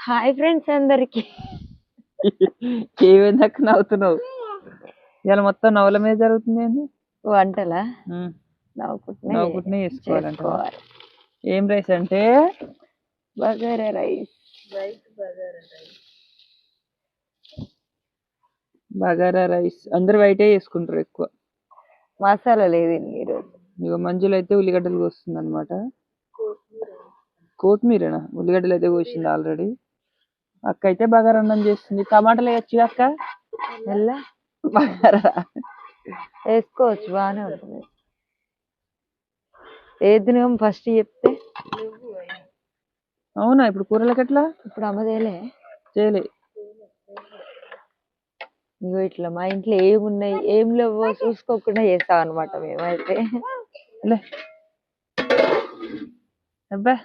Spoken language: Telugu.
హాయ్ ఫ్రెండ్స్ అందరికి. ఏమైందక్క నవ్వుతున్నావు? ఇవాళ మొత్తం నవ్వుల మీద జరుగుతుంది ఏంది? వంటలా నవ్వుకుంటున్నా నవ్వుకుంటూనే చేసుకోవాలంట. చేసుకోవాలి. ఏం రైస్ అంటే బగారా రైస్. బగారా రైస్ అందరు వైటే చేసుకుంటారు ఎక్కువ. మసాలా లేదండి ఈరోజు. ఇక మంజులు అయితే ఉల్లిగడ్డలు కోస్తుంది అనమాట. కొత్తిమీరేనా? ఉల్లిగడ్డలు అయితే కోసింది ఆల్రెడీ. అక్క అయితే బగారా అన్నం చేస్తుంది. టమాటాలు వేయచ్చు అక్క? ఎలా బగారా వేసుకోవచ్చు, బాగానే ఉంటుంది. ఏది నువ్వు ఫస్ట్ చెప్తే. అవునా? ఇప్పుడు కూరలకి ఎట్లా? ఇప్పుడు అమ్మదేలే చేయలే. ఇగో ఇట్లా మా ఇంట్లో ఏమున్నాయి ఏం లేవో చూసుకోకుండా చేస్తాం అనమాట మేమైతే. అబ్బా